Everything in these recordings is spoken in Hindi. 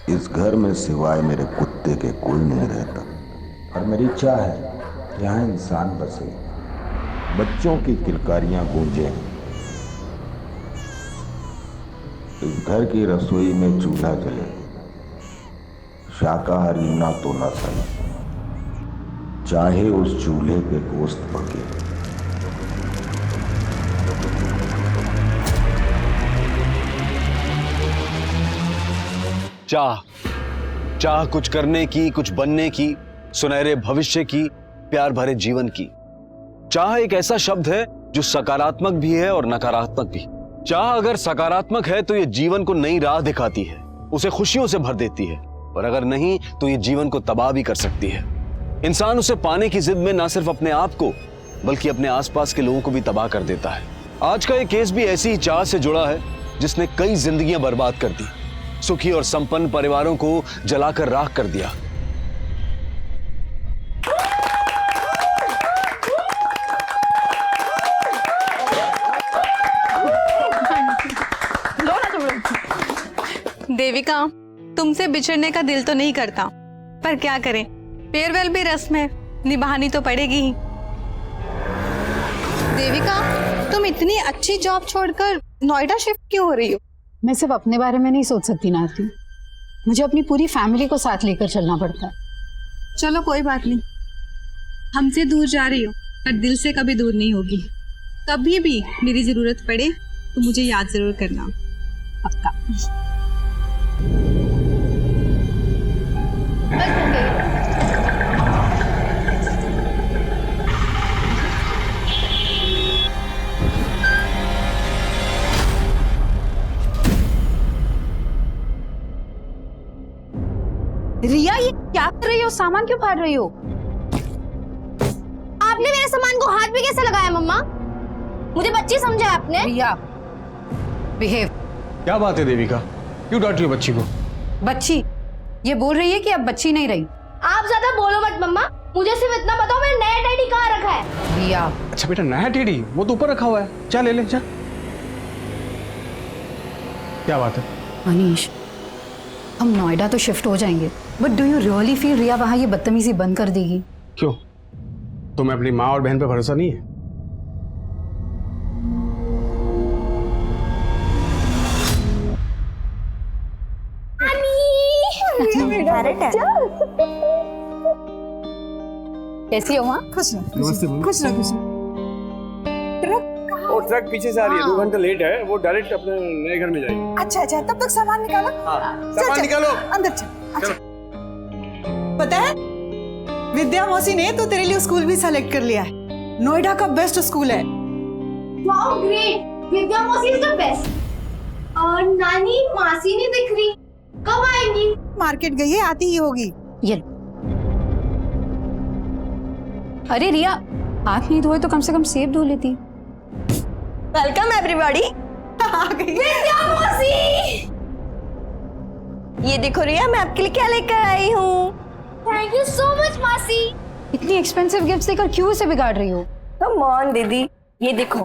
इस घर में सिवाय मेरे कुत्ते के कोई नहीं रहता और मेरी चाह है कि यहाँ इंसान बसे, बच्चों की किलकारियां गूंजे। इस घर की रसोई में चूल्हा जले, शाकाहारी ना तो ना सही, चाहे उस चूल्हे पे गोश्त पके। चाह चाह कुछ करने की, कुछ बनने की, सुनहरे भविष्य की, प्यार भरे जीवन की। चाह एक ऐसा शब्द है जो सकारात्मक भी है और नकारात्मक भी। चाह अगर सकारात्मक है तो ये जीवन को नई राह दिखाती है, उसे खुशियों से भर देती है, और अगर नहीं तो ये जीवन को तबाह भी कर सकती है। इंसान उसे पाने की जिद में ना सिर्फ अपने आप को बल्कि अपने आसपास के लोगों को भी तबाह कर देता है। आज का ये केस भी ऐसी ही चाह से जुड़ा है जिसने कई जिंदगियां बर्बाद कर दी, सुखी और संपन्न परिवारों को जलाकर राख कर दिया। देविका, तुमसे बिछड़ने का दिल तो नहीं करता, पर क्या करें, फेयरवेल भी रस्म है, निभानी तो पड़ेगी ही। देविका, तुम इतनी अच्छी जॉब छोड़कर नोएडा शिफ्ट क्यों हो रही हो? मैं सिर्फ अपने बारे में नहीं सोच सकती नाती, मुझे अपनी पूरी फैमिली को साथ लेकर चलना पड़ता है। चलो कोई बात नहीं, हमसे दूर जा रही हो पर दिल से कभी दूर नहीं होगी। कभी भी मेरी जरूरत पड़े तो मुझे याद जरूर करना। पक्का। रिया, ये क्या कर रही हो? सामान क्यों फाड़ रही हो? आपने मेरे सामान को हाथ में कैसे लगाया मम्मा? मुझे बच्ची समझा आपने? रिया, बिहेव। क्या बात है देविका, क्यों डांट रही हो बच्ची को? बच्ची ये बोल रही है कि अब बच्ची नहीं रही। आप ज्यादा बोलो मत मम्मा, मुझे सिर्फ इतना बताओ मेरा नया डैडी कहाँ रखा है? रिया, अच्छा बेटा, नया टेडी वो तो ऊपर रखा हुआ है, जा ले ले जा। क्या बात है? अनीश, हम नोएडा तो शिफ्ट हो जाएंगे, but do you really feel Riya वहां ये बदतमीजी बंद कर देगी? क्यों, तुम्हें अपनी माँ और बहन पे भरोसा नहीं है? कैसी हो माँ? खुश रहो, नमस्ते खुश रहो, खुश रहो। वो ट्रक पीछे से आ रही है, 2 घंटे लेट है, वो डायरेक्ट अपने नए घर में जाएगी। अच्छा अच्छा, तब तक सामान निकालो। सामान निकालो। अंदर चल। अच्छा, पता है विद्या मौसी ने तो तेरे लिए स्कूल भी सेलेक्ट कर लिया है, नोएडा का बेस्ट स्कूल है। वाओ ग्रेट, विद्या मौसी इज द बेस्ट। और नानी मासी नहीं दिख रही, कब आएंगी? मार्केट गई है, आती ही होगी। ये अरे रिया, हाथ नहीं धोए तो कम से कम सेब धो लेती। Welcome everybody. आ गई विद्या मौसी, ये देखो रिया, मैं आपके लिए क्या लेकर आई हूँ। थैंक यू सो मच मासी। इतनी एक्सपेंसिव गिफ्ट्स देकर क्यों इसे बिगाड़ रही हो? कम ऑन दीदी, ये देखो,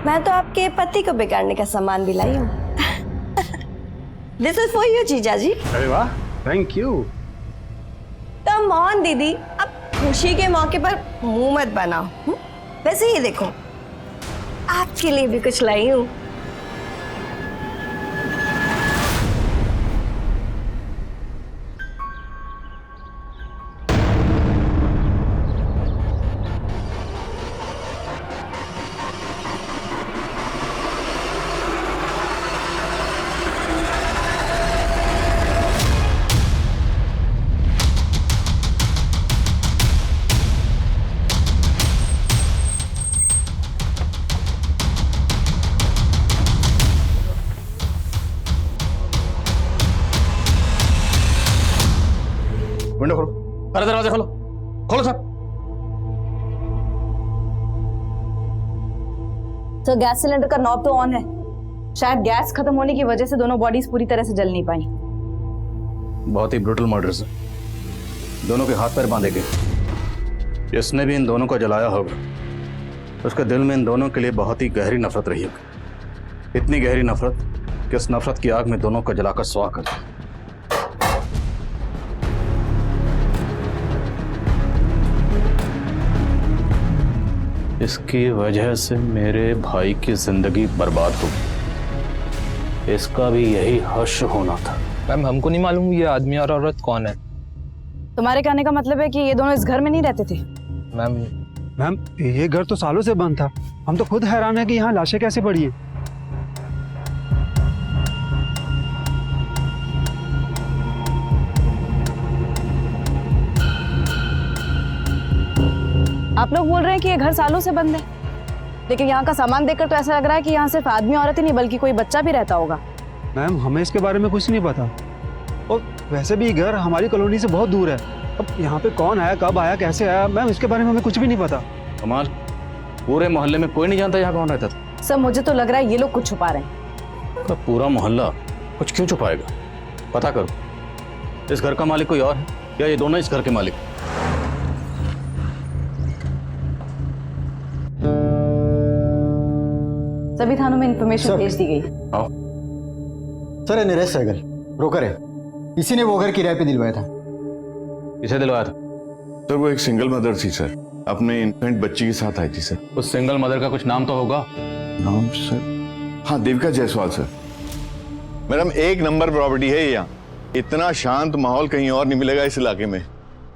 मैं तो आपके पति को बिगाड़ने का सामान भी लाई हूँ। दिस इज फॉर यू जीजा जी। अरे वाह, थैंक यू। कम ऑन दीदी, अब खुशी के मौके पर मुंह मत बनाओ। वैसे ये देखो, आपके लिए भी कुछ लाई हूँ। विंडो खोलो, अरे दरवाजा खोलो, खोलो सर। तो गैस सिलेंडर का नॉब तो ऑन है, शायद गैस खत्म होने की वजह से दोनों बॉडीज पूरी तरह से जल नहीं पाई। बहुत ही ब्रूटल मर्डर्स है, दोनों के हाथ पैर बांधे गए। जिसने भी इन दोनों को जलाया होगा उसके दिल में इन दोनों के लिए बहुत ही गहरी नफरत रही होगी। इतनी गहरी नफरत कि इस नफरत की आग में दोनों को जलाकर स्वाह कर दूं। इसकी वजह से मेरे भाई की जिंदगी बर्बाद हो गई। इसका भी यही हश्र होना था। मैम हमको नहीं मालूम ये आदमी और औरत कौन है। तुम्हारे कहने का मतलब है कि ये दोनों इस घर में नहीं रहते थे? मैम ये घर तो सालों से बंद था। हम तो खुद हैरान है कि यहाँ लाशें कैसे पड़ी हैं। आप लोग बोल रहे हैं कि ये घर सालों से बंद है, लेकिन यहाँ का सामान देखकर तो ऐसा लग रहा है कि यहाँ सिर्फ आदमी औरत ही नहीं बल्कि कोई बच्चा भी रहता होगा। मैम हमें इसके बारे में कुछ नहीं पता, और वैसे भी घर हमारी कॉलोनी से बहुत दूर है। अब यहाँ पे कौन आया, कब आया, कैसे आया, मैम इसके बारे में हमें कुछ भी नहीं पता। कमाल, पूरे मोहल्ले में कोई नहीं जानता यहाँ कौन रहता था? सर मुझे तो लग रहा है ये लोग कुछ छुपा रहे हैं। तो पूरा मोहल्ला कुछ क्यों छुपाएगा? पता करो, इस घर का मालिक कोई और है या ये दोनों इस घर के मालिक? सभी थानों में इंफॉर्मेशन भेज दी गई। आओ। सर निरेश सहगल ब्रोकर है, इसी ने वो घर किराए पे दिलवाया था। किसे दिलवाया था? सर वो एक सिंगल मदर थी सर, अपने इन्फेंट बच्ची के साथ आई थी सर। उस सिंगल मदर का कुछ नाम तो होगा? नाम सर, हाँ देविका जायसवाल सर। मैडम एक नंबर प्रॉपर्टी है यहाँ, इतना शांत माहौल कहीं और नहीं मिलेगा इस इलाके में,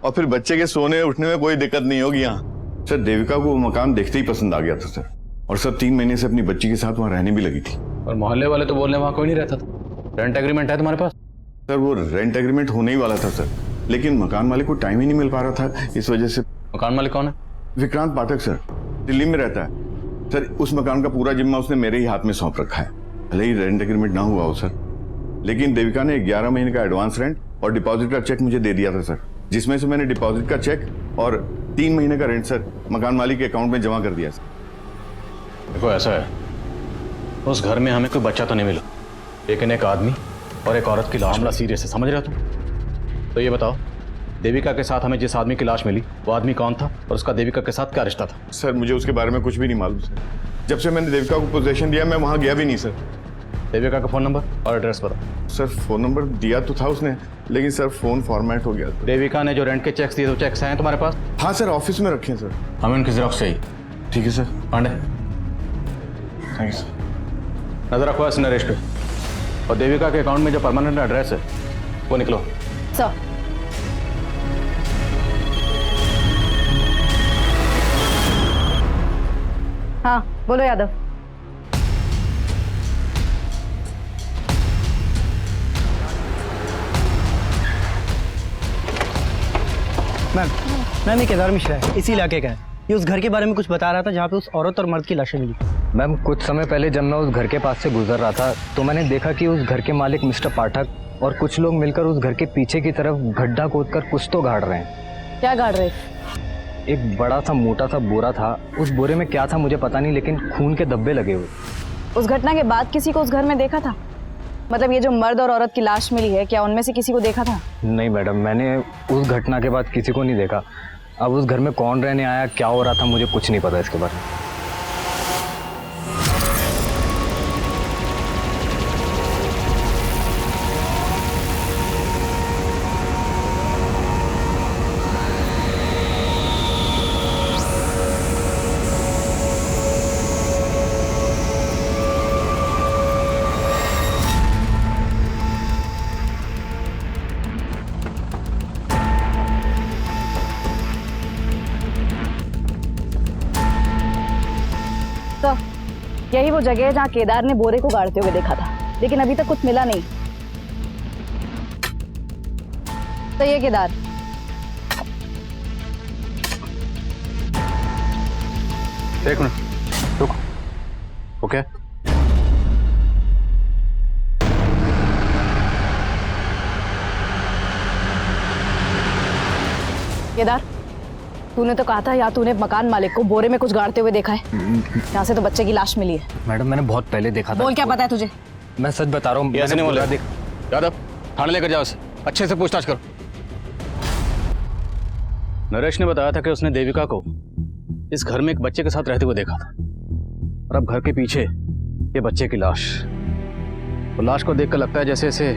और फिर बच्चे के सोने उठने में कोई दिक्कत नहीं होगी यहाँ। सर देविका को वो मकान देखते ही पसंद आ गया था सर, और सर 3 महीने से अपनी बच्ची के साथ वहाँ रहने भी लगी थी। और मोहल्ले वाले तो बोलने वहाँ कोई नहीं रहता था। रेंट एग्रीमेंट है तुम्हारे पास? सर वो रेंट एग्रीमेंट होने ही वाला था सर, लेकिन मकान मालिक को टाइम ही नहीं मिल पा रहा था, इस वजह से। मकान मालिक कौन है? विक्रांत पाठक सर, दिल्ली में रहता है सर। उस मकान का पूरा जिम्मा उसने मेरे ही हाथ में सौंप रखा है। भले ही रेंट एग्रीमेंट ना हुआ हो सर, लेकिन देविका ने 11 महीने का एडवांस रेंट और डिपॉजिट का चेक मुझे दे दिया था सर, जिसमें से मैंने डिपॉजिट का चेक और 3 महीने का रेंट सर मकान मालिक के अकाउंट में जमा कर दिया सर। देखो ऐसा है, उस घर में हमें कोई बच्चा तो नहीं मिला, लेकिन एक आदमी और एक औरत की लाश। मामला सीरियस है, समझ रहे हो तुम? तो ये बताओ, देविका के साथ हमें जिस आदमी की लाश मिली वो आदमी कौन था और उसका देविका के साथ क्या रिश्ता था? सर मुझे उसके बारे में कुछ भी नहीं मालूम सर, जब से मैंने देविका को पोजीशन दिया मैं वहाँ गया भी नहीं सर। देविका का फोन नंबर और एड्रेस बताओ। सर फोन नंबर दिया तो था उसने, लेकिन सर फोन फॉर्मेट हो गया। देविका ने जो रेंट के चेक्स दिए, तो चेक्स हैं तुम्हारे पास? हाँ सर ऑफिस में रखे हैं सर। हमें उनकी जेरॉक्स चाहिए। ठीक है sir. Pandey thank you sir. नजर रखो इस नरेश पे, और देविका के अकाउंट में जो परमानेंट एड्रेस है वो निकलो। सर हाँ बोलो यादव। मैम ये केदार मिश्रा है, इसी इलाके का है। ये उस घर के बारे में कुछ बता रहा था जहाँ पे उस औरत और मर्द की लाशें मिली। मैम कुछ समय पहले जब मैं उस घर के पास से गुजर रहा था तो मैंने देखा कि उस घर के मालिक मिस्टर पाठक और कुछ लोग मिलकर उस घर के पीछे की तरफ गड्ढा खोदकर कुछ तो गाड़ रहे हैं। क्या गाड़ रहे? एक बड़ा सा मोटा सा बोरा था, उस बोरे में क्या था मुझे पता नहीं, लेकिन खून के धब्बे लगे हुए। उस घटना के बाद किसी को उस घर में देखा था? मतलब ये जो मर्द और औरत की लाश मिली है, क्या उनमें से किसी को देखा था? नहीं मैडम, मैंने उस घटना के बाद किसी को नहीं देखा। अब उस घर में कौन रहने आया, क्या हो रहा था, मुझे कुछ नहीं पता इसके बारे में। तो यही वो जगह है जहाँ केदार ने बोरे को गाड़ते हुए देखा था, लेकिन अभी तक कुछ मिला नहीं। तो ये केदार, एक मिनट रुक। ओके केदार, तूने तो कहा था या तूने मकान मालिक को बोरे में कुछ गाड़ते हुए देखा है? यहाँ से तो बच्चे की लाश मिली है। मैडम मैंने बहुत पहले देखा था। बोल, क्या पता है तुझे? मैं सच बता रहा हूँ। ऐसे नहीं बोला। यादव थाने लेकर जाओ उसे, अच्छे से पूछताछ करो। नरेश ने बताया था कि उसने देविका को इस घर में एक बच्चे के साथ रहते हुए देखा था, और अब घर के पीछे ये बच्चे की लाश। तो लाश को देखकर लगता है जैसे इसे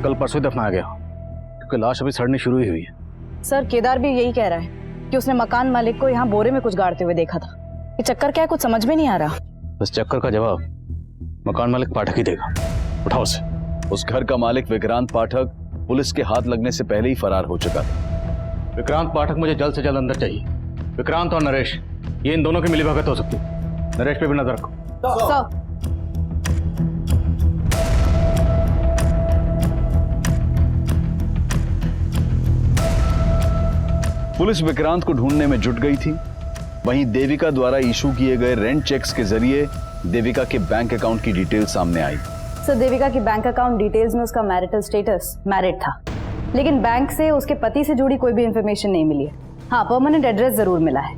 कल परसों दफनाया गया, क्योंकि लाश अभी सड़नी शुरू ही हुई है। सर केदार भी यही कह रहा है कि उसने मकान मालिक को यहाँ बोरे में कुछ गाड़ते हुए देखा था। ये चक्कर क्या है, कुछ समझ में नहीं आ रहा। इस चक्कर का जवाब मकान मालिक पाठक ही देगा। उठाओ उसे। उस घर का मालिक विक्रांत पाठक पुलिस के हाथ लगने से पहले ही फरार हो चुका था। विक्रांत पाठक मुझे जल्द से जल्द अंदर चाहिए। विक्रांत और नरेश, ये इन दोनों की मिलीभगत हो सकती है। नरेश पे भी नजर रखो। सर पुलिस विक्रांत को ढूंढने में जुट गई थी। वहीं देविका द्वारा इशू किए गए रेंट चेक्स के जरिए देविका के बैंक अकाउंट की डिटेल सामने आई। सर देविका की बैंक अकाउंट डिटेल्स में उसका मैरिटल स्टेटस मैरिड था, लेकिन बैंक से उसके पति से जुड़ी कोई भी इंफॉर्मेशन नहीं मिली है। हाँ, परमानेंट एड्रेस जरूर मिला है।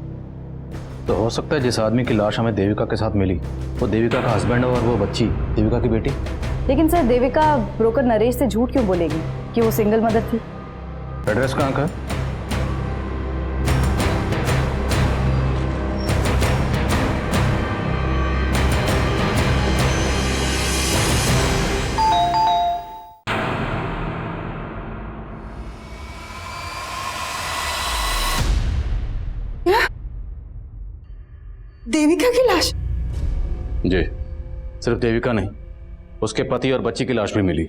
तो हो सकता है जिस आदमी की लाश हमें देविका के साथ मिली वो देविका का हस्बैंड हो और वो बच्ची देविका की बेटी। लेकिन सर देविका ब्रोकर नरेश से झूठ क्यों बोलेगी कि वो सिंगल मदर थी? एड्रेस कहाँ का है? देविका की लाश? जी, सिर्फ देविका नहीं, उसके पति और बच्ची की लाश भी मिली।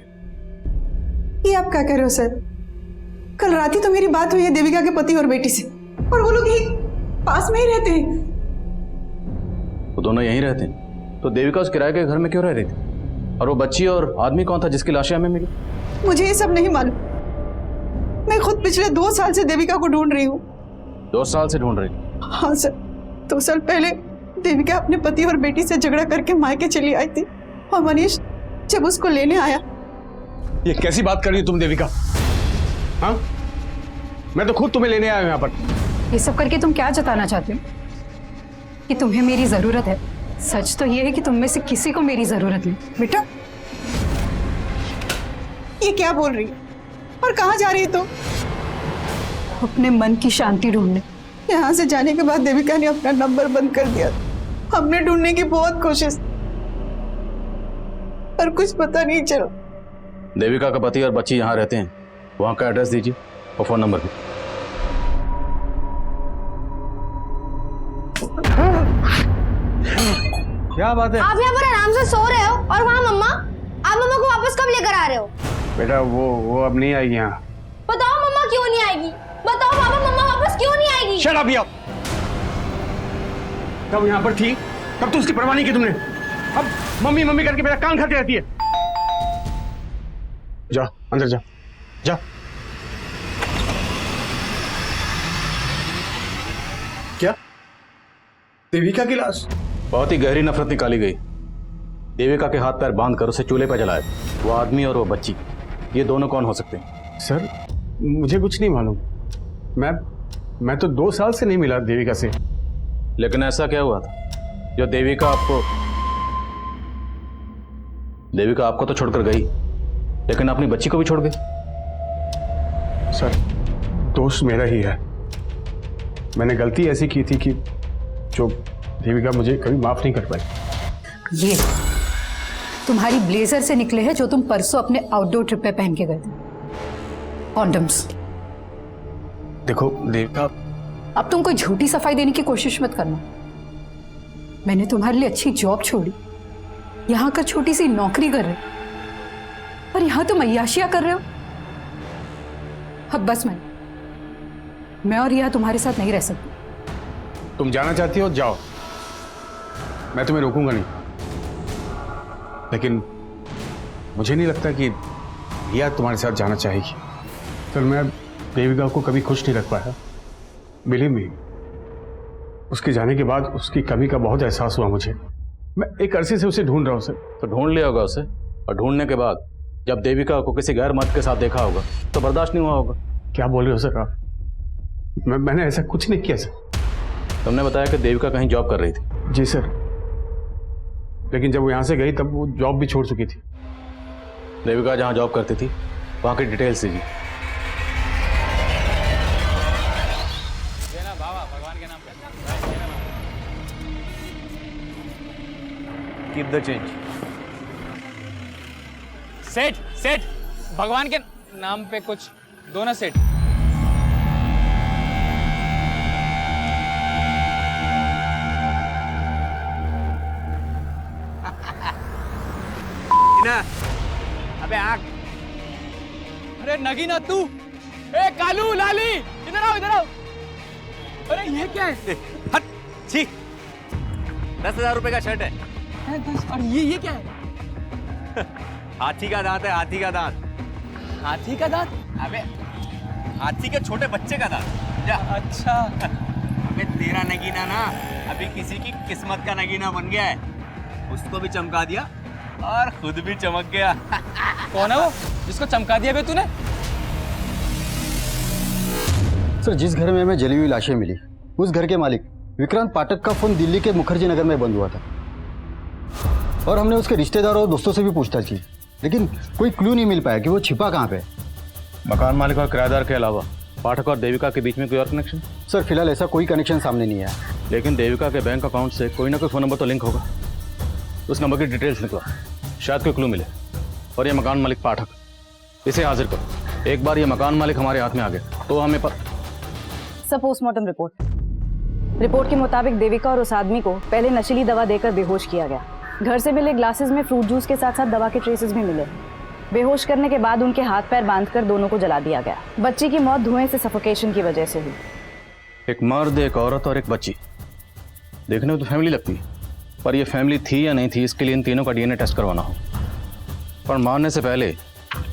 ये आप क्या कह रहे हो सर? कल रात ही तो मेरी बात हुई है देविका के पति और बेटी से, और वो लोग यही पास में ही रहते हैं। वो दोनों यहीं रहते हैं, तो देविका उस किराए के घर में क्यों रह रही थी? और वो बच्ची और आदमी कौन था जिसकी लाशें हमें मिली? मुझे ये सब नहीं मालूम। मैं खुद पिछले 2 साल से देविका को ढूंढ रही हूँ। 2 साल से ढूंढ रही? हाँ सर, 2 साल पहले देविका अपने पति और बेटी से झगड़ा करके मायके चली आई थी, और मनीष जब उसको लेने आया। ये कैसी बात कर रही हो तुम देविका? हाँ, मैं तो खुद तुम्हें लेने आया हूं यहाँ पर। ये सब करके तुम क्या जताना चाहते हो? कि तुम्हें मेरी जरूरत है? सच तो ये है कि तुम में से किसी को मेरी जरूरत नहीं। बेटा, ये क्या बोल रही है और कहाँ जा रही है? तो अपने मन की शांति ढूंढने। यहाँ से जाने के बाद देविका ने अपना नंबर बंद कर दिया। हमने ढूंढने की बहुत कोशिश, पर कुछ पता नहीं चला। देविका का पति और बच्ची यहाँ रहते हैं, वहाँ का एड्रेस दीजिए और फोन नंबर भी। क्या बात है? आप यहाँ पर आराम से सो रहे हो और वहाँ मम्मा, आप मम्मा को वापस कब लेकर आ रहे हो? बेटा वो अब नहीं आएगी यहाँ। बताओ मम्मा क्यों नहीं आएगी? बताओ पापा, मम्मा वापस क्यों नहीं आएगी? शट अप यार। कब यहाँ पर थी तब तो उसकी परवाह नहीं की तुमने। अब मम्मी मम्मी करके मेरा कान खाती रहती है। जा अंदर जा, जा। क्या देविका की लाश? बहुत ही गहरी नफरत निकाली गई। देविका के हाथ पैर बांध कर उसे चूल्हे पर जलाया। वो आदमी और वो बच्ची, ये दोनों कौन हो सकते हैं? सर मुझे कुछ नहीं मालूम। मैं तो 2 साल से नहीं मिला देविका से। लेकिन ऐसा क्या हुआ था जो देविका आपको तो छोड़कर गई, लेकिन अपनी बच्ची को भी छोड़ गई? सर दोष मेरा ही है। मैंने गलती ऐसी की थी कि जो देविका मुझे कभी माफ नहीं कर पाई। ये तुम्हारी ब्लेजर से निकले हैं जो तुम परसों अपने आउटडोर ट्रिप पे पहन के गए थे, कॉन्डम्स। देखो देविका, अब तुम कोई झूठी सफाई देने की कोशिश मत करना। मैंने तुम्हारे लिए अच्छी जॉब छोड़ी, यहाँ का छोटी सी नौकरी कर रहे हो, और यहाँ तुम अय्याशियां कर रहे हो। अब बस मैं और रिया तुम्हारे साथ नहीं रह सकती। तुम जाना चाहती हो जाओ, मैं तुम्हें रोकूंगा नहीं। लेकिन मुझे नहीं लगता कि रिया तुम्हारे साथ जाना चाहेगी। तो मैं देविका को कभी खुश नहीं रख पाया। बिलीव मी, उसके जाने के बाद उसकी कमी का बहुत एहसास हुआ मुझे। मैं एक अरसे से उसे ढूंढ रहा हूँ सर। तो ढूंढ लिया होगा उसे, और ढूंढने के बाद जब देविका को किसी गैर मर्द के साथ देखा होगा तो बर्दाश्त नहीं हुआ होगा। क्या बोल रहे हो सर आप? मैंने ऐसा कुछ नहीं किया सर। तुमने बताया कि देविका कहीं जॉब कर रही थी। जी सर, लेकिन जब वो यहाँ से गई तब वो जॉब भी छोड़ चुकी थी। देविका जहाँ जॉब करती थी वहाँ की डिटेल्स दीजिए। Keep the change. सेठ सेठ, भगवान के नाम पे कुछ दो ना सेठ। अबे आग। अरे नगीना तू, ए कालू लाली, इधर आओ इधर आओ। अरे ये क्या है? हट, छी। 10,000 रुपए का शर्ट है। और ये क्या है? हाथी का दांत है, हाथी का दांत। हाथी का दांत? अबे हाथी के छोटे बच्चे का दांत। जा। अच्छा। अबे तेरा नगीना ना अभी किसी की किस्मत का नगीना बन गया है। उसको भी चमका दिया और खुद भी चमक गया। कौन है वो जिसको चमका दिया बे तूने? सर, जिस घर में हमें जली हुई लाशें मिली, उस घर के मालिक विक्रांत पाठक का फोन दिल्ली के मुखर्जी नगर में बंद हुआ था और हमने उसके रिश्तेदारों और दोस्तों से भी पूछताछ की, लेकिन कोई क्लू नहीं मिल पाया कि वो छिपा कहाँ पे। मकान मालिक और किराएदार के अलावा पाठक और देविका के बीच में कोई और कनेक्शन? सर, फिलहाल ऐसा कोई कनेक्शन सामने नहीं आया। लेकिन देविका के बैंक अकाउंट से कोई ना कोई फ़ोन नंबर तो लिंक होगा। उस नंबर की डिटेल्स निकला, शायद कोई क्लू मिले। और ये मकान मालिक पाठक, इसे हाजिर करो। एक बार ये मकान मालिक हमारे हाथ में आ गया तो हमें सर, पोस्टमार्टम रिपोर्ट के मुताबिक देविका और उस आदमी को पहले नशीली दवा देकर बेहोश किया गया। घर से मिले ग्लासेस में फ्रूट जूस के साथ साथ दवा के ट्रेसेस भी मिले। बेहोश करने के बाद उनके हाथ पैर बांधकर दोनों को जला दिया गया। बच्ची की मौत धुएं से सफोकेशन की वजह से हुई। एक मर्द, एक औरत और एक बच्ची, देखने में तो फैमिली लगती है, पर ये फैमिली थी या नहीं थी इसके लिए इन तीनों का डीएनए टेस्ट करवाना हो। पर मारने से पहले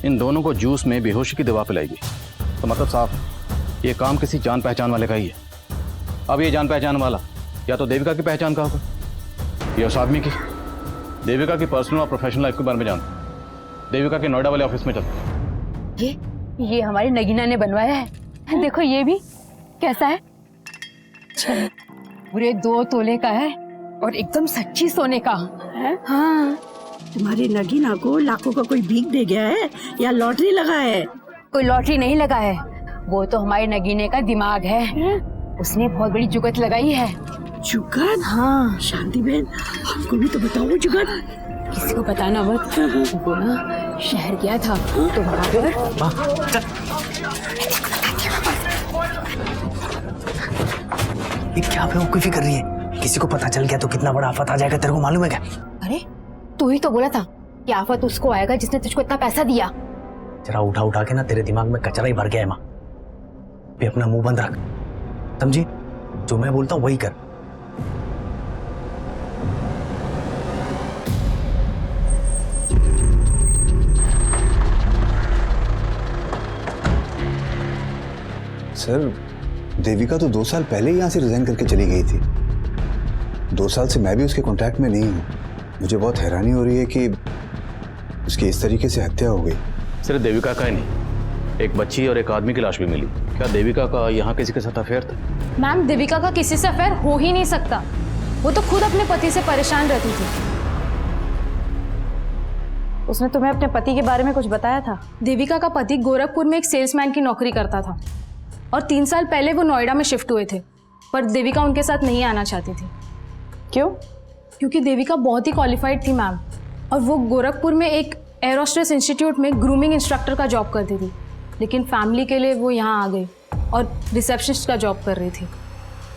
इन दोनों को जूस में बेहोशी की दवा पिलाई गई, तो मतलब साफ ये काम किसी जान पहचान वाले का ही है। अब ये जान पहचान वाला या तो देविका की पहचान का होगा या उस आदमी की। देविका की पर्सनल और प्रोफेशनल लाइफ के बारे में जानते, देविका के नोएडा वाले ऑफिस में चलते। ये हमारी नगीना ने बनवाया है। देखो ये भी कैसा है, पूरे 2 तोले का है और एकदम सच्ची सोने का है। हाँ, तुम्हारी नगीना को लाखों का कोई भीख दे गया है या लॉटरी लगा है? कोई लॉटरी नहीं लगा है, वो तो हमारे नगीने का दिमाग है। उसने बहुत बड़ी जुगत लगाई है। जुगत? हाँ। शांति बहन, हमको भी तो बताओ जुगत। किसी को बताना मत। वो ना शहर गया था तो वहाँ पर ये क्या बेवकूफी कर रही है? किसी को पता चल गया तो कितना बड़ा आफत आ जाएगा, तेरे को मालूम है क्या? अरे तू ही तो बोला था कि आफत उसको आएगा जिसने तुझको इतना पैसा दिया। जरा उठा उठा के ना तेरे दिमाग में कचरा ही भर गया है माँ। भी अपना मुंह बंद रख, समझी? जो मैं बोलता हूँ वही कर। सर, देविका तो 2 साल पहले ही यहाँ से रिजाइन करके चली गई थी। 2 साल से मैं भी उसके कांटेक्ट में नहीं हूँ। मुझे बहुत हैरानी हो रही है कि उसकी इस तरीके से हत्या हो गई। सिर्फ देविका का ही नहीं, एक बच्ची और एक आदमी की लाश भी मिली। क्या देविका का यहाँ किसी के साथ अफेयर था? मैम, देविका का किसी से अफेयर हो ही नहीं सकता। वो तो खुद अपने पति से परेशान रहती थी। उसने तुम्हें अपने पति के बारे में कुछ बताया था? देविका का पति गोरखपुर में एक सेल्समैन की नौकरी करता था और 3 साल पहले वो नोएडा में शिफ्ट हुए थे, पर देविका उनके साथ नहीं आना चाहती थी। क्यों? क्योंकि देविका बहुत ही क्वालिफाइड थी मैम, और वो गोरखपुर में एक एरोस्ट्रेस इंस्टीट्यूट में ग्रूमिंग इंस्ट्रक्टर का जॉब करती थी। लेकिन फैमिली के लिए वो यहाँ आ गई और रिसेप्शनिस्ट का जॉब कर रही थी।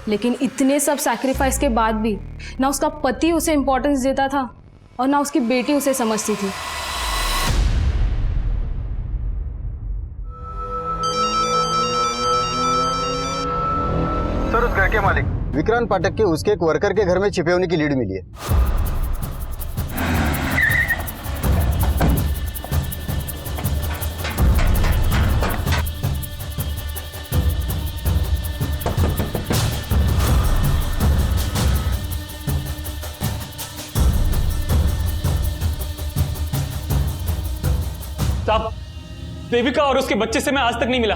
लेकिन इतने सब सैक्रिफाइस के बाद भी ना उसका पति उसे इम्पोर्टेंस देता था और ना उसकी बेटी उसे समझती थी। सर, उस घर के मालिक विक्रांत पाठक के उसके एक वर्कर के घर में छिपे होने की लीड मिली है। साहब, देविका और उसके बच्चे से मैं आज तक नहीं मिला,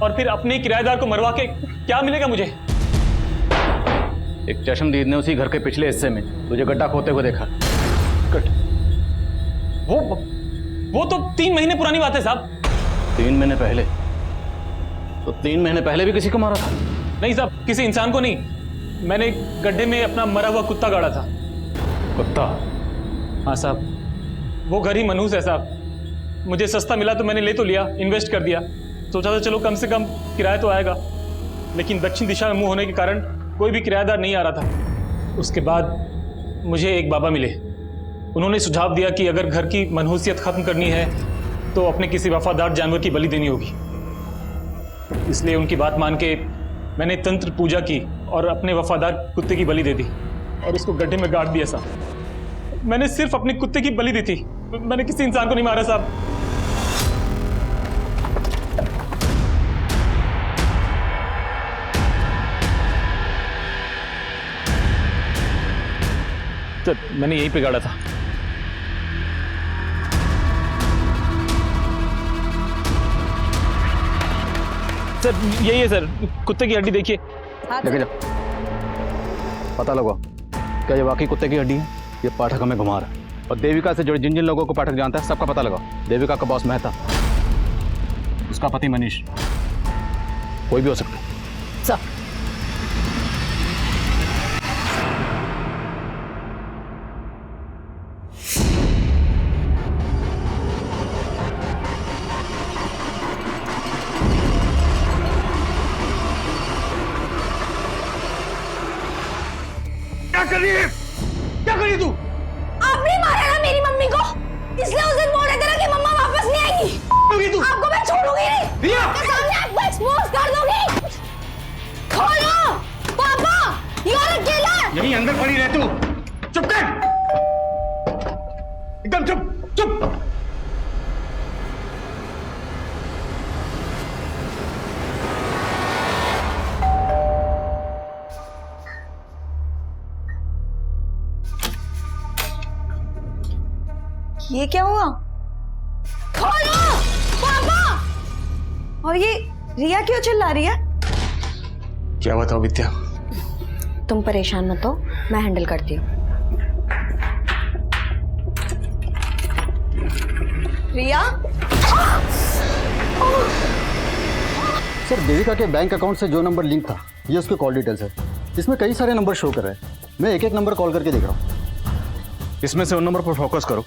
और फिर अपने किराएदार को मरवा के क्या मिलेगा मुझे? एक चश्मदीद ने उसी घर के पिछले हिस्से में तुझे गड्ढा खोदते हुए देखा। वो तो 3 महीने पुरानी बात है साहब। 3 महीने पहले? तो 3 महीने पहले भी किसी को मारा था? नहीं साहब, किसी इंसान को नहीं। मैंने गड्ढे में अपना मरा हुआ कुत्ता गाड़ा था। कुत्ता? हाँ साहब, वो घर ही मनहूस है साहब। मुझे सस्ता मिला तो मैंने ले तो लिया, इन्वेस्ट कर दिया। सोचा था चलो कम से कम किराया तो आएगा, लेकिन दक्षिण दिशा में मुंह होने के कारण कोई भी किराएदार नहीं आ रहा था। उसके बाद मुझे एक बाबा मिले। उन्होंने सुझाव दिया कि अगर घर की मनहूसियत खत्म करनी है तो अपने किसी वफादार जानवर की बलि देनी होगी। इसलिए उनकी बात मान के मैंने तंत्र पूजा की और अपने वफादार कुत्ते की बलि दे दी और उसको गड्ढे में गाड़ दिया साहब। मैंने सिर्फ अपने कुत्ते की बलि दी थी, मैंने किसी इंसान को नहीं मारा साहब। तो मैंने यहीं पे गाड़ा था। सर यही है सर, कुत्ते की हड्डी देखिए। लेके जा, पता लगाओ क्या ये वाकई कुत्ते की हड्डी है। ये पाठक हमें घुमा रहा है और देविका से जुड़े जिन जिन लोगों को पाठक जानता है सबका पता लगाओ। देविका का बॉस मेहता, उसका पति मनीष, कोई भी हो सकता है। सर क्या कर रही है तू? आपने मारा ना मेरी मम्मी को, इसलिए उस दिन बोल रहे थे ना कि मम्मा वापस नहीं आएगी। तू आपको मैं छोड़ूंगी नहीं। रिया! आपके सामने आपको एक्सपोज कर दूंगी। खोलो पापा, यू आर अ किलर। यहीं अंदर पड़ी रह तू। चुप कर, एकदम चुप चुप। ये क्या हुआ? खोलो पापा। और ये रिया क्यों चिल्ला रही है? क्या बताओ विद्या? तुम परेशान मत हो, मैं हैंडल करती हूँ। रिया? सर देविका के बैंक अकाउंट से जो नंबर लिंक था ये उसके कॉल डिटेल्स है। इसमें कई सारे नंबर शो कर रहे हैं। मैं एक एक नंबर कॉल करके देख रहा हूँ। इसमें से उन नंबर पर फोकस करो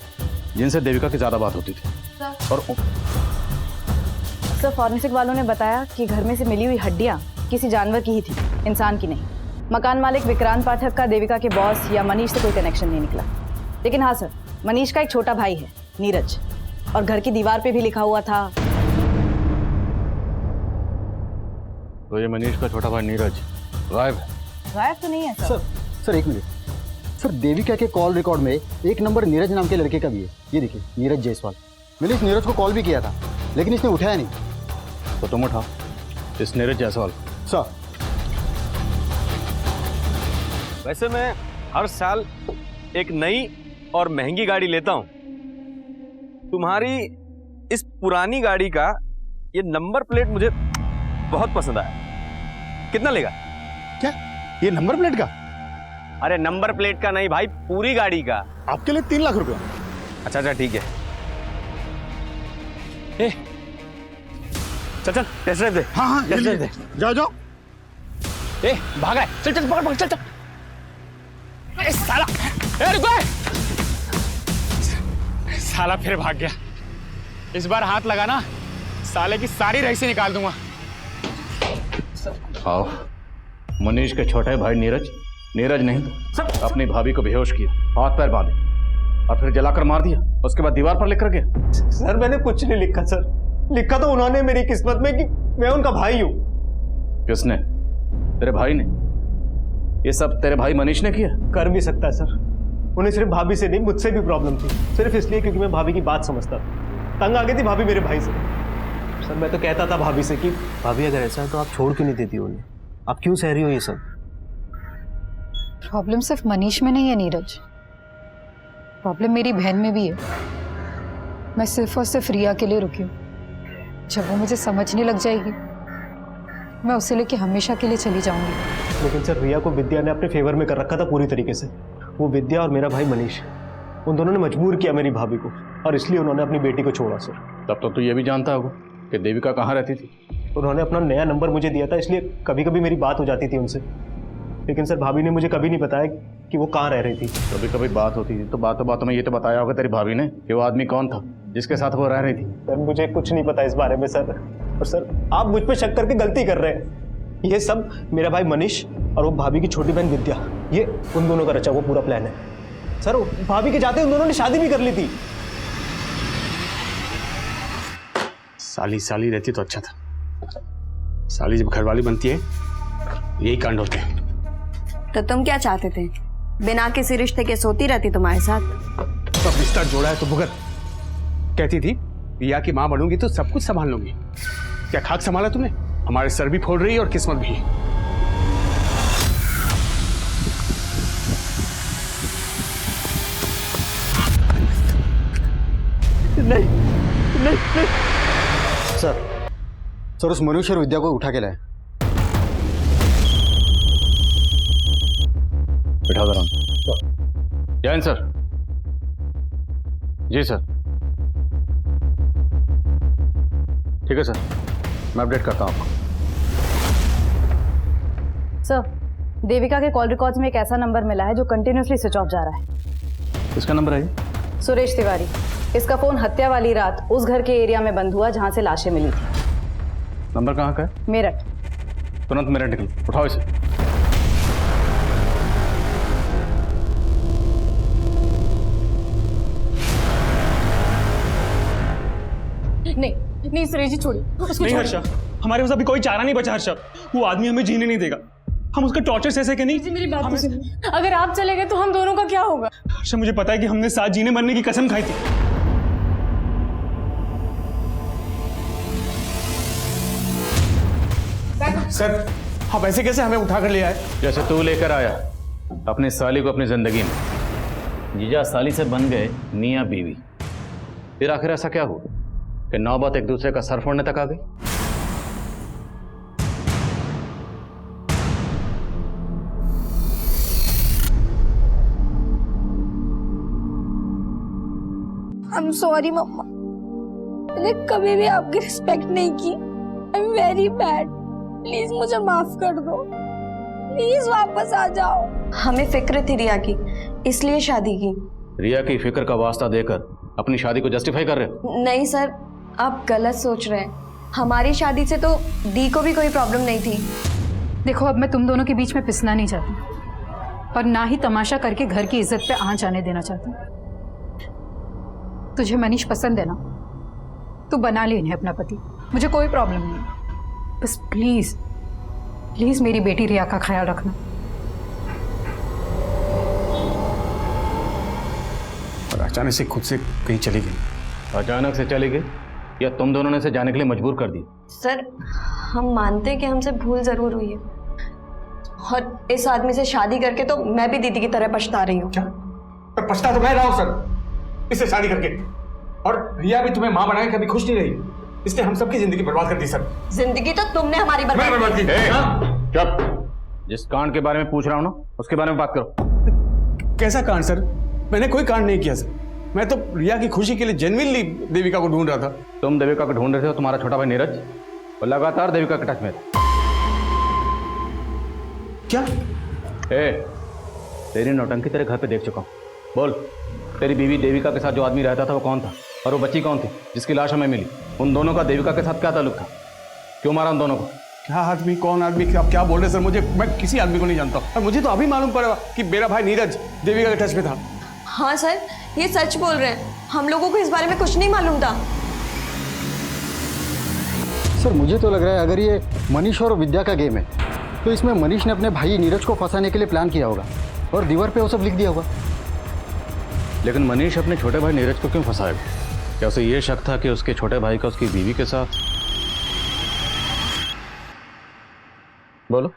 जिनसे देविका की ज्यादा बात होती थी। और सर फॉरेंसिक वालों ने बताया कि घर में से मिली हुई हड्डियां किसी जानवर की ही थी, इंसान की नहीं। मकान मालिक विक्रांत पाठक का देविका के बॉस या मनीष से कोई कनेक्शन नहीं निकला। लेकिन हाँ सर, मनीष का एक छोटा भाई है नीरज, और घर की दीवार पे भी लिखा हुआ था। तो ये मनीष का छोटा भाई नीरज गायब है? गायब तो नहीं है सर। सर एक मिनट सर, देविका के कॉल रिकॉर्ड में एक नंबर नीरज नाम के लड़के का भी है। ये देखिए, नीरज जायसवाल। मैंने इस नीरज को कॉल भी किया था लेकिन इसने उठाया नहीं। तो तुम उठाओ इस नीरज जायसवाल। सर वैसे मैं हर साल एक नई और महंगी गाड़ी लेता हूं। तुम्हारी इस पुरानी गाड़ी का ये नंबर प्लेट मुझे बहुत पसंद आया। कितना लेगा? क्या ये नंबर प्लेट का? अरे नंबर प्लेट का नहीं भाई, पूरी गाड़ी का। आपके लिए 3 लाख रुपए। अच्छा अच्छा ठीक है। ए, चल चल टेस्ट ड्राइव दे। हाँ हाँ टेस्ट ड्राइव दे। जाओ जाओ। ए भागा है, चल चल पकड़ पकड़ चल चल। ए साला, ए रुको! साला फिर भाग गया। इस बार हाथ लगा ना, साले की सारी रईसी निकाल दूंगा। आओ, मनीष के छोटे भाई नीरज नहीं अपनी भाभी को बेहोश किया, हाथ पैर बांधे और फिर जलाकर मार दिया। उसके बाद दीवार पर लिख कर गया। सर मैंने कुछ नहीं लिखा सर, लिखा तो उन्होंने मेरी किस्मत में कि मैं उनका भाई हूं। किसने? तेरे भाई ने? ये सब तेरे भाई मनीष ने किया? कर भी सकता है सर, उन्हें सिर्फ भाभी से नहीं मुझसे भी प्रॉब्लम थी, सिर्फ इसलिए क्योंकि मैं भाभी की बात समझता था। तंग आ गई थी भाभी मेरे भाई से। सर मैं तो कहता था भाभी से कि भाभी अगर ऐसा है तो आप छोड़ क्यों नहीं देती उन्हें, आप क्यों सह रही हो ये सब? प्रॉब्लम सिर्फ मनीष में नहीं है नीरज, प्रॉब्लम मेरी बहन में भी है। मैं सिर्फ और सिर्फ रिया के लिए रुकी हूँ। जब वो मुझे समझने लग जाएगी मैं उसे लेके हमेशा के लिए चली जाऊंगी। लेकिन सर रिया को विद्या ने अपने फेवर में कर रखा था पूरी तरीके से। वो विद्या और मेरा भाई मनीष, उन दोनों ने मजबूर किया मेरी भाभी को, और इसलिए उन्होंने अपनी बेटी को छोड़ा सर। तब तो तू ये भी जानता होगा कि देविका कहाँ रहती थी? उन्होंने अपना नया नंबर मुझे दिया था, इसलिए कभी कभी मेरी बात हो जाती थी उनसे। लेकिन सर भाभी ने मुझे कभी नहीं बताया कि वो कहाँ रह रही थी? कभी कभी बात होती थी तो बातों में ये तो बताया होगा तेरी भाभी ने कि वो आदमी कौन था जिसके साथ वो रह रही थी। सर मुझे कुछ नहीं पता इस बारे में सर। और सर आप मुझ पे शक करके गलती कर रहे हैं। ये सब मेरा भाई मनीष और वो भाभी की छोटी बहन विद्या, ये उन दोनों का रचा वो पूरा प्लान है सर। भाभी के जाते उन दोनों ने शादी भी कर ली थी। साली रहती तो अच्छा था। साली जब घरवाली बनती है यही कांड होते हैं। तो तुम क्या चाहते थे? बिना किसी रिश्ते के सोती रहती तुम्हारे साथ? तो अब रिश्ता जोड़ा है तो भुगत। कहती थी रिया की माँ बनूंगी तो सब कुछ संभाल लूंगी। क्या खाक संभाला तुमने? हमारे सर भी फोड़ रही है और किस्मत भी। नहीं सर उस मनुष्य और विद्या को उठा के लाए। बिठा दो। जैन सर। जी सर। ठीक है सर, मैं अपडेट करता हूँ आपको। सर, देविका के कॉल रिकॉर्ड्स में एक ऐसा नंबर मिला है जो कंटिन्यूसली स्विच ऑफ जा रहा है। किसका नंबर है ये? सुरेश तिवारी। इसका फोन हत्या वाली रात उस घर के एरिया में बंद हुआ जहां से लाशें मिली थी। नंबर कहाँ का है? मेरठ। तुरंत मेरठ निकल, उठाओ इसे। नहीं सुरेश जी छोड़िए उसको। नहीं हर्षा, हमारे पास अभी कोई चारा नहीं बचा हर्षा। वो आदमी हमें जीने नहीं देगा। हम उसका टॉर्चर सह के नहीं। मेरी बात तो सुनिए, अगर आप चले गए तो हम दोनों का क्या होगा? हर्षा मुझे पता है कि हमने साथ जीने मरने की कसम खाई थी। सर आप ऐसे कैसे हमें उठा कर ले आए? जैसे तू लेकर आया अपनी साली को अपनी जिंदगी में। जीजा साली से बन गए मियां बीवी। फिर आखिर ऐसा क्या हुआ कि नौबत एक दूसरे का सर फोड़ने तक आ गई? I'm sorry मम्मा, मैंने कभी भी आपकी रिस्पेक्ट नहीं की। I'm very bad. प्लीज मुझे माफ कर दो। प्लीज वापस आ जाओ। हमें फिक्र थी रिया की, इसलिए शादी की। रिया की फिक्र का वास्ता देकर अपनी शादी को जस्टिफाई कर रहे हो? नहीं सर, आप गलत सोच रहे हैं। हमारी शादी से तो दी को भी कोई प्रॉब्लम नहीं थी। देखो अब मैं तुम दोनों के बीच में पिसना नहीं चाहती और ना ही तमाशा करके घर की इज्जत पे आंच आने देना चाहती। तुझे मनीष पसंद है ना, तू बना ले इन्हें अपना पति, मुझे कोई प्रॉब्लम नहीं। बस प्लीज प्लीज मेरी बेटी रिया का ख्याल रखना। और अचानक से खुद से कहीं चली गई। अचानक से चली गई या तुम दोनों ने इसे जाने के लिए मजबूर कर दी? सर हम मानते हैं कि हमसे भूल जरूर हुई है और इस आदमी से शादी करके तो मैं भी दीदी की तरह पछता रही हूँ। तो पछता तो मैं रहा हूँ सर इससे शादी करके। और रिया भी तुम्हें माँ बनाए कभी खुश नहीं रही। इसने हम सबकी जिंदगी बर्बाद कर दी सर। जिंदगी तो तुमने हमारी बर्बाद की। चुप। जिस कांड के बारे में पूछ रहा हूं ना उसके बारे में बात करो। कैसा कांड सर? मैंने कोई कांड नहीं किया सर। मैं तो रिया की खुशी के लिए जेन्युइनली देविका को ढूंढ रहा था। तुम देविका को ढूंढ रहे थे और तुम्हारा छोटा भाई नीरज और लगातार देविका के टच में था। क्या? तेरी नौटंकी तेरे घर पे देख चुका हूं। बोल, तेरी बीवी देविका के साथ जो आदमी रहता था वो कौन था और वो बच्ची कौन थी जिसकी लाश हमें मिली? उन दोनों का देविका के साथ क्या ताल्लुक था? क्यों मारा उन दोनों को? क्या आदमी, कौन आदमी, आप क्या बोल रहे सर? मैं किसी आदमी को नहीं जानता और मुझे तो अभी मालूम पड़ा कि मेरा भाई नीरज देविका के टच में था। हाँ सर, ये सच बोल रहे हैं। हम लोगों को इस बारे में कुछ नहीं मालूम था। सर मुझे तो लग रहा है अगर ये मनीष और विद्या का गेम है तो इसमें मनीष ने अपने भाई नीरज को फंसाने के लिए प्लान किया होगा और दीवार पे वो सब लिख दिया होगा। लेकिन मनीष अपने छोटे भाई नीरज को क्यों फंसाएगा? क्या उसे ये शक था कि उसके छोटे भाई का उसकी बीवी के साथ? बोलो।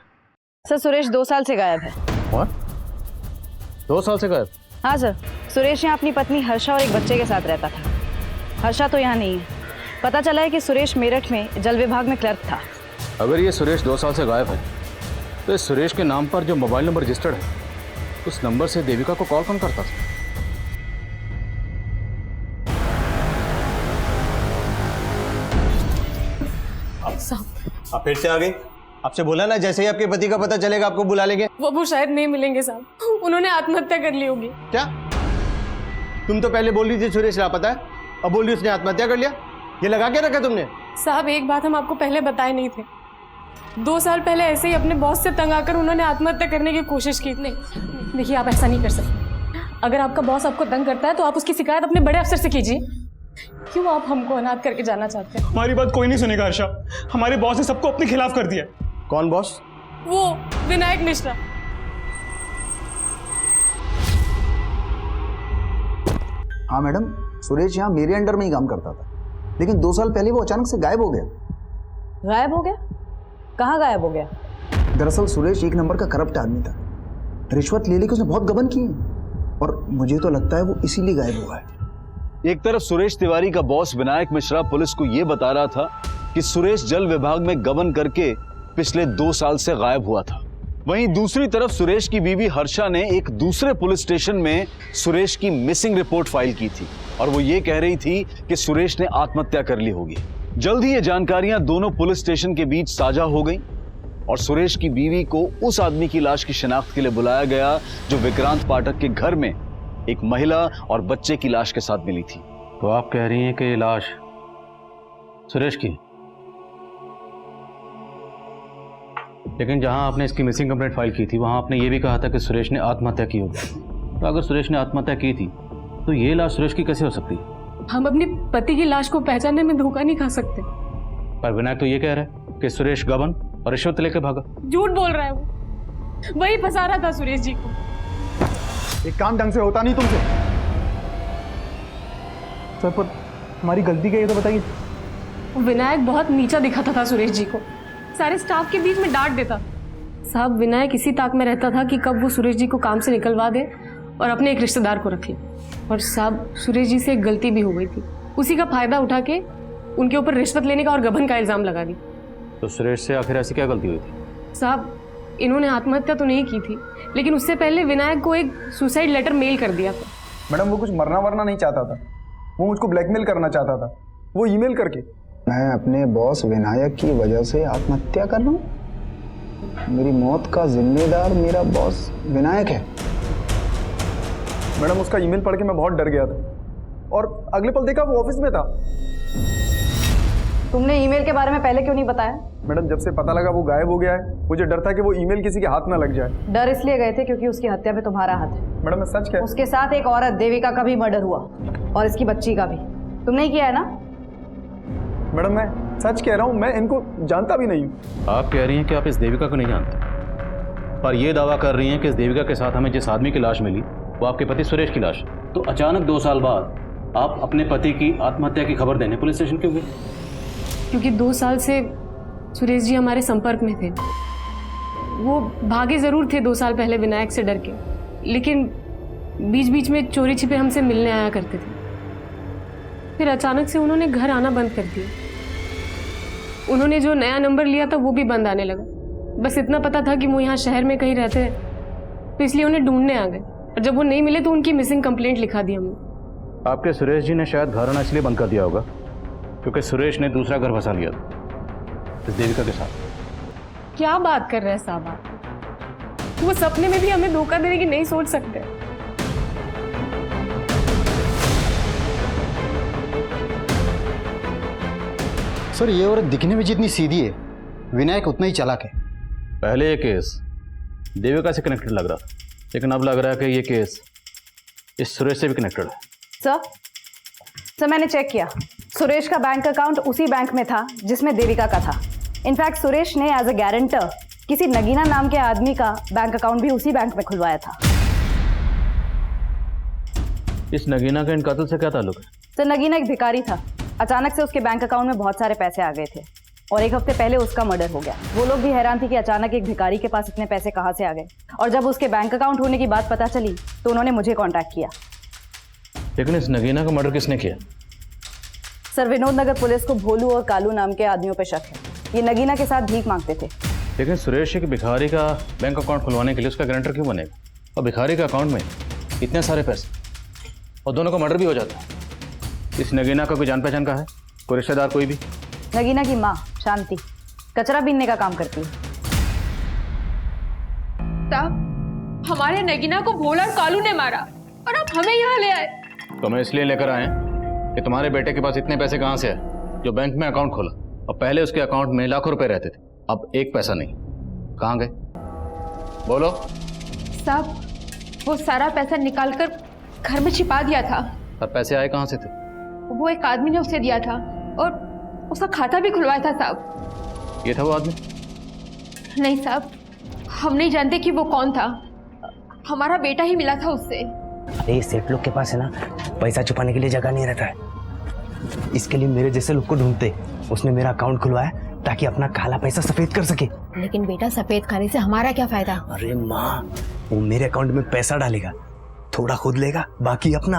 सर सुरेश 2 साल से गायब है। और 2 साल से गायब? हाँ सर, सुरेश यहाँ अपनी पत्नी हर्षा और एक बच्चे के साथ रहता था। हर्षा तो यहाँ नहीं है। पता चला है कि सुरेश मेरठ में जल विभाग में क्लर्क था। अगर ये सुरेश 2 साल से गायब है तो इस सुरेश के नाम पर जो मोबाइल नंबर रजिस्टर्ड है उस नंबर से देविका को कॉल कौन करता था? आप फिर से आ गई? आपसे बोला ना जैसे ही आपके पति का पता चलेगा आपको बुला लेंगे। वो शायद नहीं मिलेंगे साहब, उन्होंने आत्महत्या कर ली होगी। क्या? तुम तो पहले बोल रही थी सुरेश लापता है, अब बोल रही उसने आत्महत्या कर लिया। ये लगा के रखा तुमने? साहब एक बात हम आपको पहले बताए नहीं थे, 2 साल पहले ऐसे ही अपने बॉस से तंग आकर उन्होंने आत्महत्या करने की कोशिश की। नहीं देखिए, आप ऐसा नहीं कर सकते। अगर आपका बॉस आपको तंग करता है तो आप उसकी शिकायत अपने बड़े अफसर से कीजिए। क्यों आप हमको अनाथ करके जाना चाहते हैं? हमारी बात कोई नहीं सुनेगा हर्षा, हमारे बॉस ने सबको अपने खिलाफ कर दिया। कौन बॉस? वो विनायक मिश्रा। हाँ मैडम, सुरेश यहाँ मेरे अंडर में ही काम करता था, लेकिन 2 साल पहले वो अचानक से गायब हो गया। गायब हो गया? कहाँ गायब हो गया? दरअसल सुरेश 1 नंबर का करप्ट आदमी था, रिश्वत ले लेके उसने बहुत गबन की और मुझे तो लगता है वो इसीलिए गायब हुआ है। एक तरफ सुरेश तिवारी का बॉस विनायक मिश्रा पुलिस को यह बता रहा था कि सुरेश जल विभाग में गबन करके पिछले 2 साल से गायब हुआ था, वहीं दूसरी तरफ सुरेश की बीवी हर्षा ने एक दूसरे पुलिस स्टेशन में सुरेश की मिसिंग रिपोर्ट फाइल की थी और वो ये कह रही थी कि सुरेश ने आत्महत्या कर ली होगी। जल्द ही ये जानकारियां दोनों पुलिस स्टेशन के बीच साझा हो गई और सुरेश की बीवी को उस आदमी की लाश की शिनाख्त के लिए बुलाया गया जो विक्रांत पाठक के घर में एक महिला और बच्चे की लाश के साथ मिली थी। तो आप कह रही हैं कि ये लाश सुरेश की, लेकिन जहां आपने इसकी मिसिंग कंप्लेंट फाइल की थी वहां आपने ये भी कहा था कि सुरेश ने आत्महत्या की होगी। तो अगर सुरेश ने आत्महत्या की थी तो ये लाश सुरेश की कैसे हो सकती है? हम अपने पति की लाश को पहचानने में धोखा नहीं खा सकते। पर विनायक तो ये कह रहा है कि सुरेश गबन और रिश्वत लेकर भागा। झूठ बोल रहा है वो, वही फंसा रहा था सुरेश जी को। एक काम ढंग से होता नहीं तुमसे। सर पर हमारी गलती क्या है तो बताइए। विनायक बहुत नीचा दिखाता था सुरेश जी को, सारे स्टाफ के बीच में डांट देता। साहब विनायक इसी ताक में रहता था कि कब वो सुरेश जी को काम से निकलवा दे और अपने एक रिश्तेदार को रख ले। और साहब सुरेश जी से एक गलती भी हो गई थी, उसी का फायदा उठा के उनके ऊपर रिश्वत लेने का और गबन का इल्जाम लगा दी। तो सुरेश से आखिर ऐसी क्या गलती हुई थी? साहब इन्होंने आत्महत्या तो नहीं की थी, लेकिन उससे पहले विनायक को एक सुसाइड लेटर मेल कर दिया था। मैडम वो कुछ मरना वरना नहीं चाहता था, वो मुझको ब्लैकमेल करना चाहता था, वो ईमेल करके। मैं अपने बॉस विनायक की वजह से आत्महत्या कर रहा हूँ? मेरी मौत का जिम्मेदार मेरा बॉस विनायक है। मैडम उसका ईमेल पढ़ के मैं बहुत डर गया था और अगले पल देखा वो ऑफिस में था। तुमने ईमेल के बारे में पहले क्यों नहीं बताया? मैडम जब से पता लगा वो गायब हो गया है, मुझे डर था कि वो ईमेल किसी के हाथ ना लग जाए। डर इसलिए गए थे क्योंकि उसकी हत्या में तुम्हारा हाथ है। मैडम मैं सच कह, उसके साथ एक औरत देविका का भी मर्डर हुआ और इसकी बच्ची का भी। तुमने ही किया है ना? मैडम मैं सच कह रहा हूँ, मैं इनको जानता भी नहीं हूँ। आप कह रही हैं कि आप इस देविका को नहीं जानते, पर यह दावा कर रही हैं कि इस देविका के साथ हमें जिस आदमी की लाश मिली वो आपके पति सुरेश की लाश। तो अचानक 2 साल बाद आप अपने पति की आत्महत्या की खबर देने पुलिस स्टेशन क्यों गए? क्योंकि 2 साल से सुरेश जी हमारे संपर्क में थे। वो भागे जरूर थे 2 साल पहले विनायक से डर के, लेकिन बीच बीच में चोरी छिपे हमसे मिलने आया करते थे। फिर अचानक से उन्होंने घर आना बंद कर दिया। उन्होंने जो नया नंबर लिया था वो भी बंद आने लगा। बस इतना पता था कि वो यहाँ शहर में कहीं रहते हैं, तो इसलिए उन्हें ढूंढने आ गए और जब वो नहीं मिले तो उनकी मिसिंग कंप्लेंट लिखा दी हमने। आपके सुरेश जी ने शायद घर आना इसलिए बंद कर दिया होगा क्योंकि सुरेश ने दूसरा घर बसा लिया था इस देविका के साथ। क्या बात कर रहे हैं साहब आप? वो सपने में भी हमें धोखा देने की नहीं सोच सकते। सर ये औरत दिखने में जितनी सीधी है, विनायक उतना ही चालाक है। पहले ये केस देविका से कनेक्टेड लग रहा था, लेकिन अब लग रहा है कि ये केस इस सुरेश से भी कनेक्टेड है। सर मैंने चेक किया, सुरेश का बैंक अकाउंट उसी बैंक में था जिसमें देविका का था। इनफैक्ट सुरेश ने एज अ गारंटर किसी नगीना नाम के आदमी का बैंक अकाउंट भी उसी बैंक में खुलवाया था। इस नगीना का इन कत्ल से क्या ताल्लुक है? सर नगीना एक भिखारी था, अचानक से उसके बैंक अकाउंट में बहुत सारे पैसे आ गए थे और 1 हफ्ते पहले उसका मर्डर हो गया। वो लोग भी हैरान थे कि अचानक एक भिखारी के पास इतने पैसे कहाँ से आ गए, और जब उसके बैंक अकाउंट होने की बात पता चली तो उन्होंने मुझे कॉन्टैक्ट किया। लेकिन इस नगीना का मर्डर किसने किया? सर विनोद नगर पुलिस को भोलू और कालू नाम के आदमियों पर शक है। ये नगीना के साथ भीख मांगते थे। लेकिन सुरेश एक भिखारी का बैंक अकाउंट खुलवाने के लिए उसका गारंटर क्यों बनेगा? और भिखारी के अकाउंट में इतने सारे पैसे और दोनों का मर्डर भी हो जाता है। इस नगीना का कोई जान पहचान का है, कोई रिश्तेदार कोई भी? नगीना की माँ शांति कचरा बीनने का काम करती है। साहब, हमारे नगीना को भोला और कालू ने मारा और अब हमें यहाँ ले आए। तो मैं इसलिए लेकर आए हैं कि तुम्हारे बेटे के पास इतने पैसे कहाँ से है जो बैंक में अकाउंट खोला, और पहले उसके अकाउंट में लाखों रुपए रहते थे, अब एक पैसा नहीं। कहाँ गए बोलो। साहब, वो सारा पैसा निकालकर घर में छिपा दिया था। और पैसे आए कहाँ से थे? वो एक आदमी ने उसे दिया था और उसका खाता भी खुलवाया था साहब। ये था वो आदमी? नहीं साहब, हम नहीं जानते कि वो कौन था। हमारा बेटा ही मिला था उससे। अरे सेठ लोग के पास है ना, पैसा छुपाने के लिए जगह नहीं रहता है, इसके लिए मेरे जैसे लोग को ढूंढते। उसने मेरा अकाउंट खुलवाया ताकि अपना काला पैसा सफेद कर सके। लेकिन बेटा, सफेद खाने से हमारा क्या फायदा? अरे माँ, वो मेरे अकाउंट में पैसा डालेगा, थोड़ा खुद लेगा, बाकी अपना।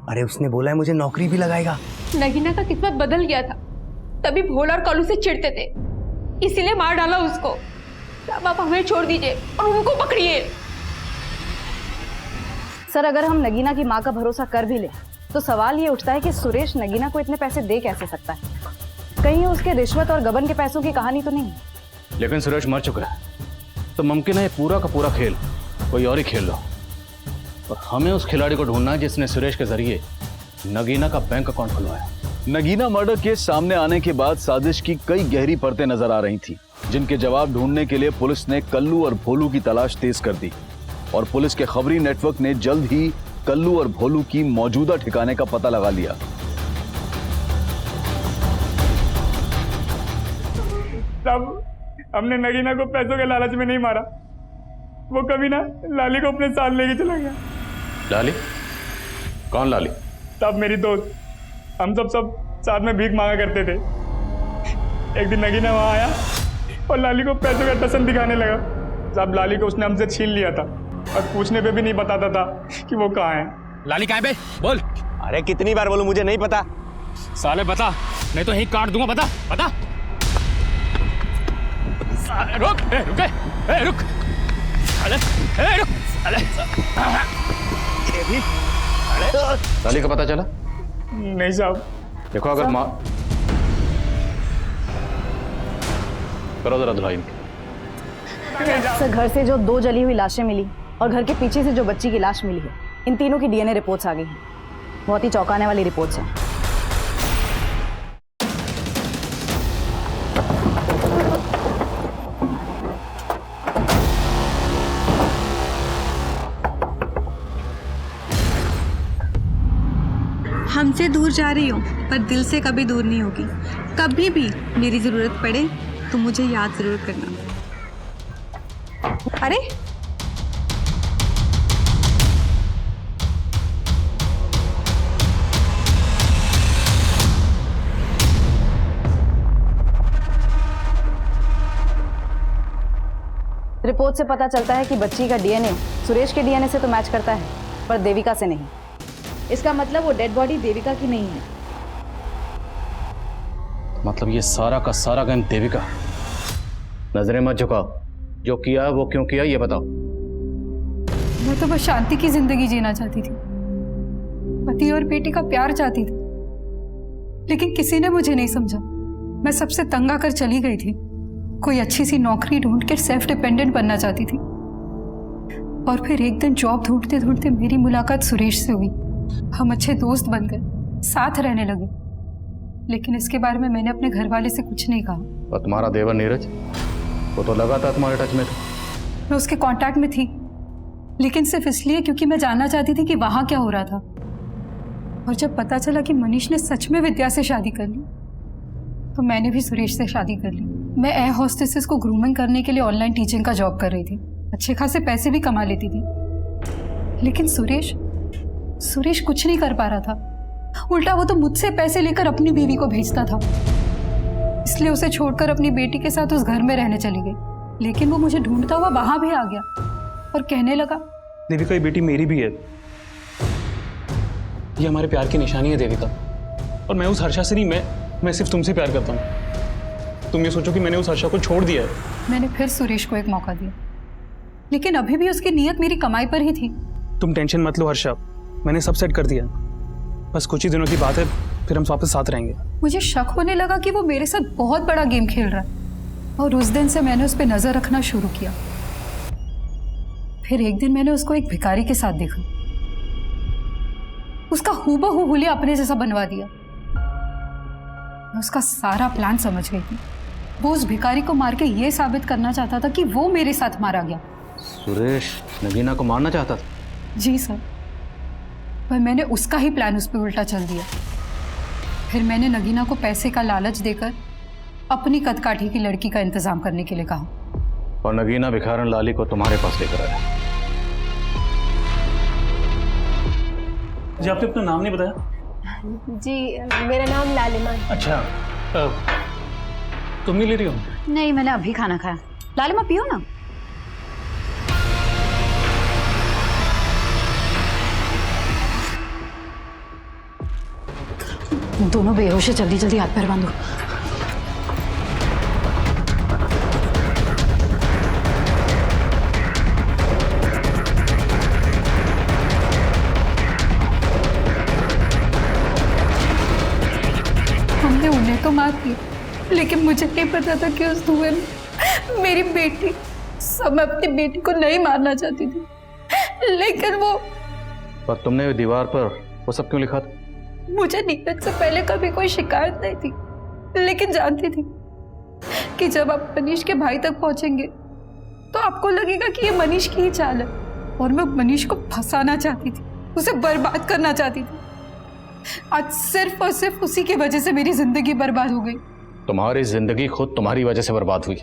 अरे उसने बोला है मुझे नौकरी भी लगाएगा। नगीना का किस्मत बदल गया था, तभी भोला और कालू से चिढ़ते थे, इसीलिए मार डाला उसको। अब आप हमें छोड़ दीजिए और उनको पकड़िए। सर, अगर हम नगीना की माँ का भरोसा कर भी ले तो सवाल ये उठता है कि सुरेश नगीना को इतने पैसे दे कैसे सकता है? कहीं उसके रिश्वत और गबन के पैसों की कहानी तो नहीं? लेकिन सुरेश मर चुका है, तो मुमकिन है पूरा का पूरा खेल कोई और ही खेल रहा, और हमें उस खिलाड़ी को ढूंढना है जिसने सुरेश के जरिए नगीना का बैंक अकाउंट खुलवाया। नगीना मर्डर केस सामने आने के बाद साजिश की कई गहरी परतें नजर आ रही थी, जिनके जवाब ढूंढने के लिए पुलिस ने कल्लू और भोलू की तलाश तेज कर दी, और पुलिस के खबरी नेटवर्क ने जल्द ही कल्लू और भोलू की मौजूदा ठिकाने का पता लगा लिया। तब हमने नगीना को पैसों के लालच में नहीं मारा, वो कभी ना लाली को अपने साथ लेके चला गया। लाली? कौन लाली? तब मेरी दोस्त, हम सब साथ में भीख मांगा करते थे। एक दिन नगीना वहां आया और लाली को पैसों का टसन दिखाने लगा। जब लाली को उसने हमसे छीन लिया था और पूछने पे भी नहीं बताता था कि वो कहाँ है। लाली कहाँ है बे? बोल। अरे कितनी बार बोलूं, मुझे नहीं पता। साले बता, नहीं तो यहीं काट दूंगा। बता बता। रुक, रुक। अरे रुक, अरे लाली का पता चला? नहीं साहब। देखो अगर माँ करो जरा धुलाई। सर, घर से जो 2 जली हुई लाशें मिली और घर के पीछे से जो बच्ची की लाश मिली है, इन तीनों की डीएनए रिपोर्ट्स आ गई हैं। बहुत ही चौंकाने वाली रिपोर्ट्स हैं। हमसे दूर जा रही हो पर दिल से कभी दूर नहीं होगी। कभी भी मेरी ज़रूरत पड़े तो मुझे याद ज़रूर करना। अरे रिपोर्ट से पता चलता है कि बच्ची का डीएनए सुरेश के डीएनए से तो मैच करता है, पर देविका से नहीं। इसका मतलब वो डेड बॉडी देविका की नहीं है। मतलब ये सारा का सारा गेम देविका। नजरें मत झुकाओ, जो किया वो क्यों किया ये बताओ। मैं तो बस शांति की जिंदगी जीना चाहती थी, पति और बेटी का प्यार चाहती थी, लेकिन किसी ने मुझे नहीं समझा। मैं सबसे तंग आकर चली गई थी। कोई अच्छी सी नौकरी ढूंढ के सेल्फ डिपेंडेंट बनना चाहती थी, और फिर एक दिन जॉब ढूंढते ढूंढते मेरी मुलाकात सुरेश से हुई। हम अच्छे दोस्त बन गए, साथ रहने लगे, लेकिन इसके बारे में मैंने अपने घर वाले से कुछ नहीं कहा। और तुम्हारा देवर नीरज, वो तो लगातार तुम्हारे टच में था। मैं उसके कांटेक्ट में थी, लेकिन सिर्फ इसलिए क्योंकि मैं जानना चाहती थी कि वहां क्या हो रहा था। और जब पता चला कि मनीष ने सच में विद्या से शादी कर ली, तो मैंने भी सुरेश से शादी कर ली। मैं एयर होस्टेसेस को ग्रूमिंग करने के लिए ऑनलाइन टीचिंग का जॉब कर रही थी, अच्छे खासे पैसे भी कमा लेती थी, लेकिन सुरेश कुछ नहीं कर पा रहा था। उल्टा वो तो मुझसे पैसे लेकर अपनी बीवी को भेजता था। इसलिए उसे छोड़कर अपनी बेटी के साथ उस घर में रहने चली गई। लेकिन वो मुझे ढूंढता हुआ वहां भी आ गया और कहने लगा, देविका ये बेटी मेरी भी है, ये हमारे प्यार की निशानी है देविका। और मैं उस हर्षा से नहीं, मैं सिर्फ तुमसे प्यार करता हूँ। तुम ये सोचो कि मैंने उस हर्षा को छोड़ दिया है। मैंने फिर सुरेश को एक मौका दिया, लेकिन अभी भी उसकी नीयत मेरी कमाई पर ही थी। तुम टेंशन मत लो हर्षा, मैंने सब सेट कर दिया। बस कुछ ही दिनों की बात है, फिर हम वापस साथ रहेंगे। मुझे शक होने लगा कि वो मेरे साथ बहुत बड़ा गेम खेल रहा है, और उस दिन से मैंने उस पर नजर रखना शुरू किया। फिर एक दिन मैंने उसको एक भिखारी के साथ देखा। उसका हूबहू हुलिया अपने जैसा बनवा दिया। मैं उसका सारा प्लान समझ गई थी। वो उस भिखारी को मार के ये साबित करना चाहता था कि वो मेरे साथ मारा गया। सुरेश नगीना को मारना चाहता था? जी सर, पर मैंने उसका ही प्लान उस पर उल्टा चल दिया। फिर मैंने नगीना को पैसे का लालच देकर अपनी कदकाठी की लड़की का इंतजाम करने के लिए कहा। और नगीना भिखारन लाली को तुम्हारे पास लेकर आया। जी आपने अपना नाम नहीं बताया? जी मेरा नाम लालिमा। अच्छा तुम नहीं ले रही हो? नहीं, मैंने अभी खाना खाया। लालिमा पियो ना। दोनों बेहोश है, जल्दी जल्दी हाथ पैर बांधो। हमने उन्हें तो मार दिया, लेकिन मुझे नहीं पता था कि उस धुएं में मेरी बेटी। सब मैं अपनी बेटी को नहीं मारना चाहती थी, लेकिन वो। पर तुमने दीवार पर वो सब क्यों लिखा था? मुझे नीरज से पहले कभी कोई शिकायत नहीं थी, लेकिन जानती थी कि जब आप मनीष के भाई तक पहुंचेंगे तो आपको लगेगा कि ये मनीष की ही चाल है। और मैं मनीष को फंसाना चाहती थी, उसे बर्बाद करना चाहती थी। आज सिर्फ और सिर्फ उसी की वजह से मेरी जिंदगी बर्बाद हो गई। तुम्हारी जिंदगी खुद तुम्हारी वजह से बर्बाद हुई।